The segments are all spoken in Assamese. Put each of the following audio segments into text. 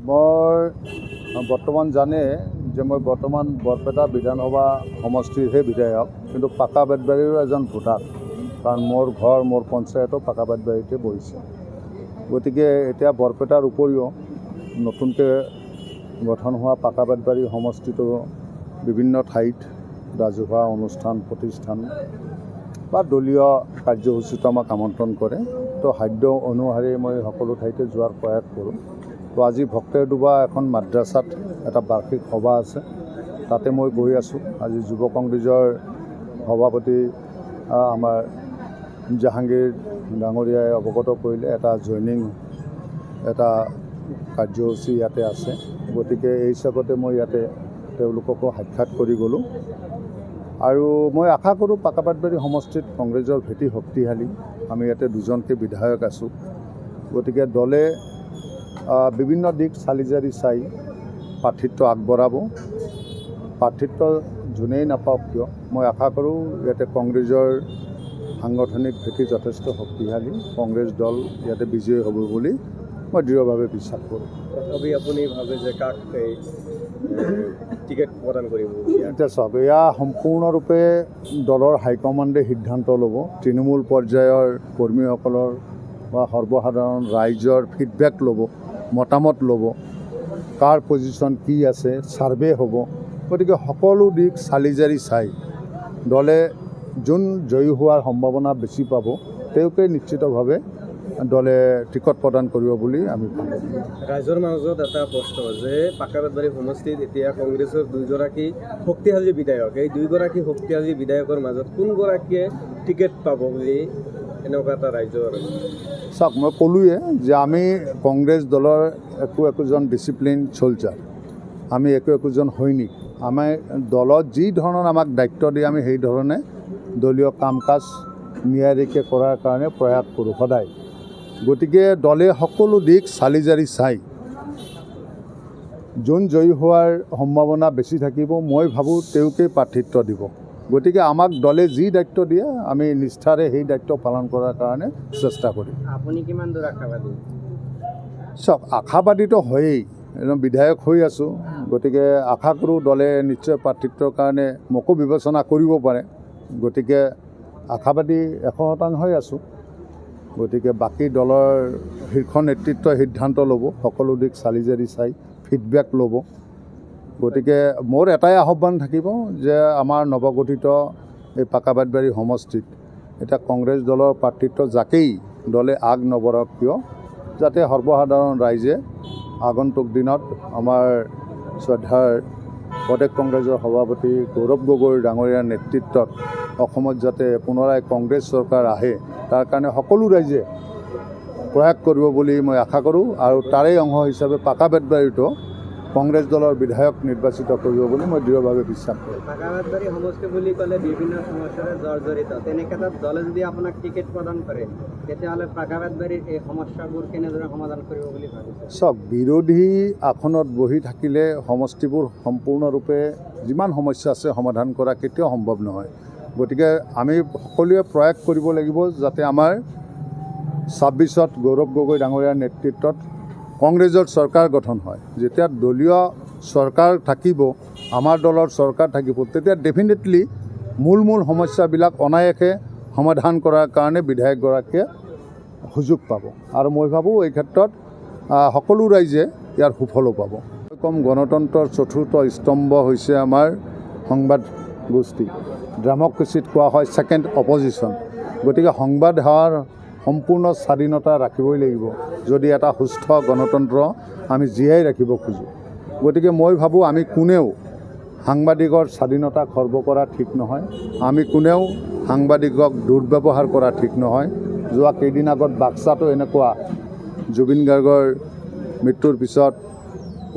মই বৰ্তমান জানে যে মই বৰ্তমান বৰপেটা বিধানসভা সমষ্টিৰহে বিধায়ক, কিন্তু পাকা বেতবাৰীৰো এজন ভোটাৰ, কাৰণ মোৰ ঘৰ মোৰ পঞ্চায়তো পাকা বেতবাৰীতে বহিছে। গতিকে এতিয়া বৰপেটাৰ উপৰিও নতুনকৈ গঠন হোৱা পাকা বেতবাৰী সমষ্টিটো বিভিন্ন ঠাইত ৰাজহুৱা অনুষ্ঠান প্ৰতিষ্ঠান বা দলীয় কাৰ্যসূচীটো আমাক আমন্ত্ৰণ কৰে। তো সাধ্য অনুসাৰে মই সকলো ঠাইতে যোৱাৰ প্ৰয়াস কৰোঁ। তো আজি ভক্তেৰডোবা এখন মাদ্ৰাছাত এটা বাৰ্ষিক সভা আছে, তাতে মই গৈ আছোঁ। আজি যুৱ কংগ্ৰেছৰ সভাপতি আমাৰ জাহাংগীৰ ডাঙৰীয়াই অৱগত কৰিলে এটা জইনিং এটা কাৰ্যসূচী ইয়াতে আছে। গতিকে এই হিচাপতে মই ইয়াতে তেওঁলোককো সাক্ষাৎ কৰি গ'লোঁ। আৰু মই আশা কৰোঁ পাকা বেতবাৰী সমষ্টিত কংগ্ৰেছৰ ভেটি শক্তিশালী। আমি ইয়াতে দুজনকৈ বিধায়ক আছোঁ। গতিকে দলে বিভিন্ন দিশ চালি জাৰি চাই প্ৰাৰ্থিত্ব আগবঢ়াব। প্ৰাৰ্থিত্ব যোনেই নাপাওক কিয়, মই আশা কৰোঁ ইয়াতে কংগ্ৰেছৰ সাংগঠনিক ভেটি যথেষ্ট শক্তিশালী। কংগ্ৰেছ দল ইয়াতে বিজয়ী হ'ব বুলি মই দৃঢ়ভাৱে বিশ্বাস কৰোঁ। তথাপি আপুনি ভাবে যে কাক টিকেট প্ৰদান কৰিব? এতিয়া চাওক, এয়া সম্পূৰ্ণৰূপে দলৰ হাইকমাণ্ডে সিদ্ধান্ত ল'ব। তৃণমূল পৰ্যায়ৰ কৰ্মীসকলৰ বা সৰ্বসাধাৰণ ৰাইজৰ ফিডবেক ল'ব, মতামত ল'ব, কাৰ পজিশ্যন কি আছে, ছাৰ্ভে হ'ব। গতিকে সকলো দিশ চালি জাৰি চাই দলে যোন জয়ী হোৱাৰ সম্ভাৱনা বেছি পাব তেওঁকে নিশ্চিতভাৱে দলে টিকট প্ৰদান কৰিব বুলি আমি ভাবোঁ। ৰাইজৰ মাজত এটা প্ৰশ্ন যে পাকা বেতবাৰী সমষ্টিত এতিয়া কংগ্ৰেছৰ দুইগৰাকী শক্তিশালী বিধায়ক, এই দুইগৰাকী শক্তিশালী বিধায়কৰ মাজত কোনগৰাকীয়ে টিকেট পাব বুলি এনেকুৱা এটা ৰাইজৰ? চাওক, মই ক'লোৱে যে আমি কংগ্ৰেছ দলৰ একোজন ডিচিপ্লিন চলজাৰ, আমি একোজন সৈনিক। আমি দলত যি ধৰণৰ আমাক দায়িত্ব দিয়ে আমি সেই ধৰণে দলীয় কাম কাজ নিয়াৰিকৈ কৰাৰ কাৰণে প্ৰয়াস কৰোঁ সদায়। গতিকে দলে সকলো দিশ চালি জাৰি চাই যোন জয়ী হোৱাৰ সম্ভাৱনা বেছি থাকিব মই ভাবোঁ তেওঁকেই প্ৰাৰ্থিত্ব দিব। গতিকে আমাক দলে যি দায়িত্ব দিয়ে আমি নিষ্ঠাৰে সেই দায়িত্ব পালন কৰাৰ কাৰণে চেষ্টা কৰিম। আপুনি কিমান দূৰ আশাবাদী? চাওক, আশাবাদীটো হয়েই, এজন বিধায়ক হৈ আছোঁ। গতিকে আশা কৰোঁ দলে নিশ্চয় প্ৰাৰ্থিত্বৰ কাৰণে মোকো বিবেচনা কৰিব পাৰে। গতিকে আশাবাদী 100% আছোঁ। গতিকে বাকী দলৰ শীৰ্ষ নেতৃত্বই সিদ্ধান্ত ল'ব, সকলো দিশ চালি জাৰি চাই ফিডবেক ল'ব। গতিকে মোৰ এটাই আহ্বান থাকিব যে আমাৰ নৱগঠিত এই পাকা বেতবাৰী সমষ্টিত এতিয়া কংগ্ৰেছ দলৰ প্ৰাৰ্থিত্ব যাকেই দলে আগ নবঢ়াওক কিয়, যাতে সৰ্বসাধাৰণ ৰাইজে আগন্তুক দিনত আমাৰ শ্ৰদ্ধাৰ প্ৰদেশ কংগ্ৰেছৰ সভাপতি গৌৰৱ গগৈৰ ডাঙৰীয়াৰ নেতৃত্বত অসমত যাতে পুনৰাই কংগ্ৰেছ চৰকাৰ আহে তাৰ কাৰণে সকলো ৰাইজে প্ৰয়াস কৰিব বুলি মই আশা কৰোঁ। আৰু তাৰেই অংশ হিচাপে পাকা বেতবাৰীতো কংগ্ৰেছ দলৰ বিধায়ক নিৰ্বাচিত কৰিব বুলি মই দৃঢ়ভাৱে বিশ্বাস কৰোঁ। পাকা বেতবাৰী সমষ্টি বুলি ক'লে বিভিন্ন সমস্যাৰে জৰ্জৰিত, তেনেক্ষেত্ৰত দলে যদি আপোনাক টিকেট প্ৰদান কৰে তেতিয়াহ'লে পাকা বেতবাৰীৰ এই সমস্যাবোৰ কেনেদৰে সমাধান কৰিব বুলি ভাবিছে? চাওক, বিৰোধী আসনত বহি থাকিলে সমষ্টিবোৰ সম্পূৰ্ণৰূপে যিমান সমস্যা আছে সমাধান কৰা কেতিয়াও সম্ভৱ নহয়। গতিকে আমি সকলোৱে প্ৰয়াস কৰিব লাগিব যাতে আমাৰ 26ত গৌৰৱ গগৈ ডাঙৰীয়াৰ নেতৃত্বত কংগ্ৰেছৰ চৰকাৰ গঠন হয়। যেতিয়া দলীয় চৰকাৰ থাকিব, আমাৰ দলৰ চৰকাৰ থাকিব, তেতিয়া ডেফিনেটলি মূল সমস্যাবিলাক অনায়াসে সমাধান কৰাৰ কাৰণে বিধায়কগৰাকীয়ে সুযোগ পাব। আৰু মই ভাবোঁ এই ক্ষেত্ৰত সকলো ৰাইজে ইয়াৰ সুফলো পাব। কম গণতন্ত্ৰৰ চতুৰ্থ স্তম্ভ হৈছে আমাৰ সংবাদ গোষ্ঠী। ডেমক্ৰেচিত কোৱা হয় ছেকেণ্ড অপজিশ্যন। গতিকে সংবাদ সেৱাৰ সম্পূৰ্ণ স্বাধীনতা ৰাখিবই লাগিব যদি এটা সুস্থ গণতন্ত্ৰ আমি জীয়াই ৰাখিব খোজোঁ। গতিকে মই ভাবোঁ আমি কোনেও সাংবাদিকৰ স্বাধীনতা খৰ্ব কৰা ঠিক নহয়, আমি কোনেও সাংবাদিকক দুৰ্ব্যৱহাৰ কৰা ঠিক নহয়। যোৱা কেইদিন আগত বাক্সাতো এনেকুৱা জুবিন গাৰ্গৰ মৃত্যুৰ পিছত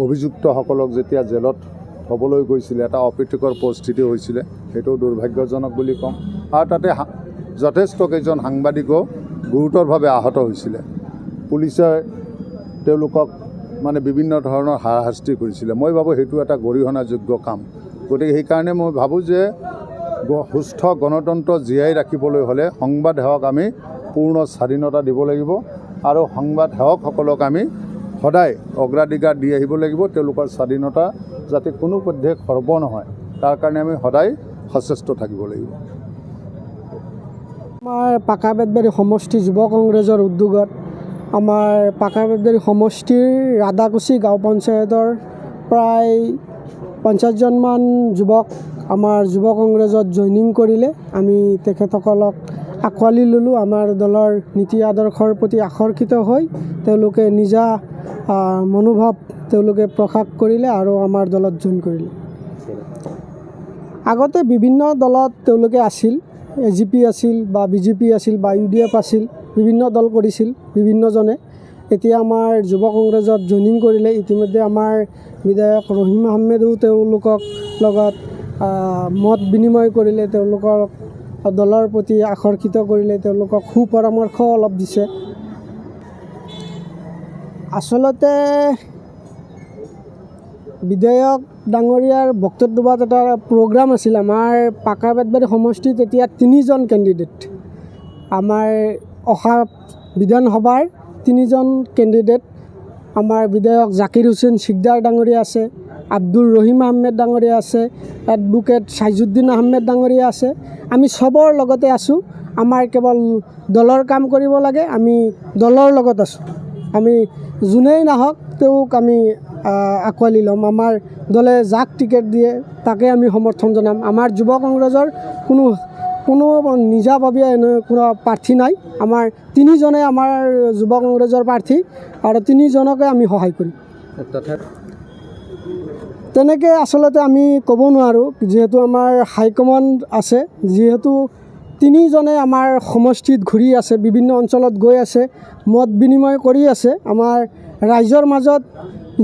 অভিযুক্তসকলক যেতিয়া জেলত থ'বলৈ গৈছিলে এটা অপ্ৰীতিকৰ পৰিস্থিতি হৈছিলে, সেইটো দুৰ্ভাগ্যজনক বুলি ক'ম। আৰু তাতে যথেষ্ট কেইজন সাংবাদিকো গুৰুতৰভাৱে আহত হৈছিলে। পুলিচে তেওঁলোকক বিভিন্ন ধৰণৰ হাৰাশাস্তি কৰিছিলে। মই ভাবোঁ সেইটো এটা গৰিহণাযোগ্য কাম। গতিকে সেইকাৰণে মই ভাবোঁ যে সুস্থ গণতন্ত্ৰ জীয়াই ৰাখিবলৈ হ'লে সংবাদ সেৱক আমি পূৰ্ণ স্বাধীনতা দিব লাগিব আৰু সংবাদ সেৱকসকলক আমি সদায় অগ্ৰাধিকাৰ দি আহিব লাগিব। তেওঁলোকৰ স্বাধীনতা যাতে কোনো পধ্যে খৰ্ব নহয়, তাৰ কাৰণে আমি সদায় সচেষ্ট থাকিব লাগিব। আমাৰ পাকা বেতবাৰী সমষ্টি যুৱ কংগ্ৰেছৰ উদ্যোগত আমাৰ পাকা বেতবাৰী সমষ্টিৰ ৰাধাকুছি গাঁও পঞ্চায়তৰ প্ৰায় 50জনমান যুৱক আমাৰ যুৱ কংগ্ৰেছত জইনিং কৰিলে। আমি তেখেতসকলক আঁকোৱালি ল'লোঁ। আমাৰ দলৰ নীতি আদৰ্শৰ প্ৰতি আকৰ্ষিত হৈ তেওঁলোকে নিজা মনোভাৱ তেওঁলোকে প্ৰকাশ কৰিলে আৰু আমাৰ দলত জইন কৰিলে। আগতে বিভিন্ন দলত তেওঁলোকে আছিল, AGP আছিল বা BJP আছিল বা UDF আছিল, বিভিন্ন দল কৰিছিল বিভিন্নজনে। এতিয়া আমাৰ যুৱ কংগ্ৰেছত জইনিং কৰিলে। ইতিমধ্যে আমাৰ বিধায়ক ৰহিম আহমেদেও তেওঁলোকক লগত মত বিনিময় কৰিলে, তেওঁলোকৰ দলৰ প্ৰতি আকৰ্ষিত কৰিলে, তেওঁলোকক সুপৰামৰ্শ অলপ দিছে। আচলতে বিধায়ক ডাঙৰীয়াৰ বক্তব্যত এটা প্ৰগ্ৰাম আছিল। আমাৰ পাকা বেতবাৰী সমষ্টিত এতিয়া 3জন কেণ্ডিডেট, আমাৰ অহা বিধানসভাৰ 3জন কেণ্ডিডেট। আমাৰ বিধায়ক জাকিৰ হুছেইন শিকদাৰ ডাঙৰীয়া আছে, আব্দুৰ ৰহিম আহমেদ ডাঙৰীয়া আছে, এডভোকেট ছাইজুদ্দিন আহমেদ ডাঙৰীয়া আছে। আমি চবৰ লগতে আছোঁ। আমাৰ কেৱল দলৰ কাম কৰিব লাগে, আমি দলৰ লগত আছোঁ। আমি যোনেই নাহক তেওঁক আমি আঁকোৱালি ল'ম। আমাৰ দলে যাক টিকেট দিয়ে তাকে আমি সমৰ্থন জনাম। আমাৰ যুৱ কংগ্ৰেছৰ কোনো নিজাভাৱে কোনো প্ৰাৰ্থী নাই। আমাৰ 3জনে আমাৰ যুৱ কংগ্ৰেছৰ প্ৰাৰ্থী আৰু 3জনকে আমি সহায় কৰিম। তেনেকৈ আচলতে আমি ক'ব নোৱাৰোঁ, যিহেতু আমাৰ হাইকমাণ্ড আছে, যিহেতু 3জনে আমাৰ সমষ্টিত ঘূৰি আছে, বিভিন্ন অঞ্চলত গৈ আছে, মত বিনিময় কৰি আছে। আমাৰ ৰাইজৰ মাজত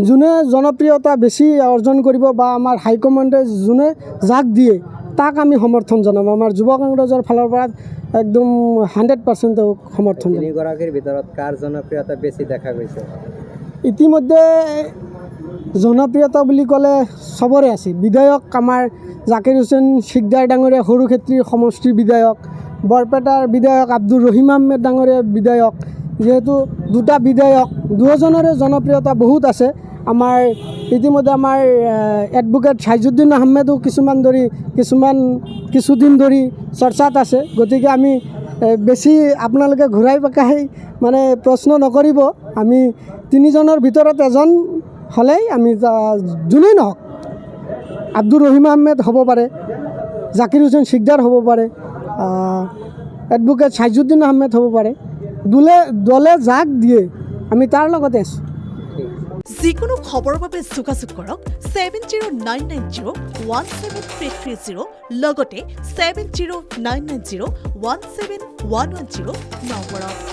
যোনে জনপ্ৰিয়তা বেছি অৰ্জন কৰিব বা আমাৰ হাইকমাণ্ডে যোনে যাক দিয়ে তাক আমি সমৰ্থন জনাম। আমাৰ যুৱ কংগ্ৰেছৰ ফালৰ পৰা একদম 100% সমৰ্থন জনাম। 3গৰাকীৰ ভিতৰত কাৰ জনপ্ৰিয়তা বেছি দেখা গৈছে? ইতিমধ্যে জনপ্ৰিয়তা বুলি ক'লে চবৰে আছে। বিধায়ক আমাৰ জাকিৰ হুছেইন শিকদাৰ ডাঙৰীয়া সৰুক্ষেত্ৰীৰ সমষ্টিৰ বিধায়ক, বৰপেটাৰ বিধায়ক আব্দুৰ ৰহিম আহমেদ ডাঙৰীয়া বিধায়ক। যিহেতু দুটা বিধায়ক, দুজনৰে জনপ্ৰিয়তা বহুত আছে। আমাৰ ইতিমধ্যে আমাৰ এডভোকেট ছাইজুদ্দিন আহমেদো কিছুদিন ধৰি চৰ্চাত আছে। গতিকে আমি বেছি আপোনালোকে ঘূৰাই পকাই মানে প্ৰশ্ন নকৰিব। আমি 3জনৰ ভিতৰত এজন হ'লেই আমি যোনেই নহওক, আব্দুৰ ৰহিম আহমেদ হ'ব পাৰে, জাকিৰ হুছেইন শিকদাৰ হ'ব পাৰে, এডভোকেট ছাইজুদ্দিন আহমেদ হ'ব পাৰে। দলে যাক দিয়ে আমি তাৰ লগতে আছোঁ। যিকোনো খবৰৰ বাবে যোগাযোগ কৰক 7099017330 লগতে 7099017110 নম্বৰত।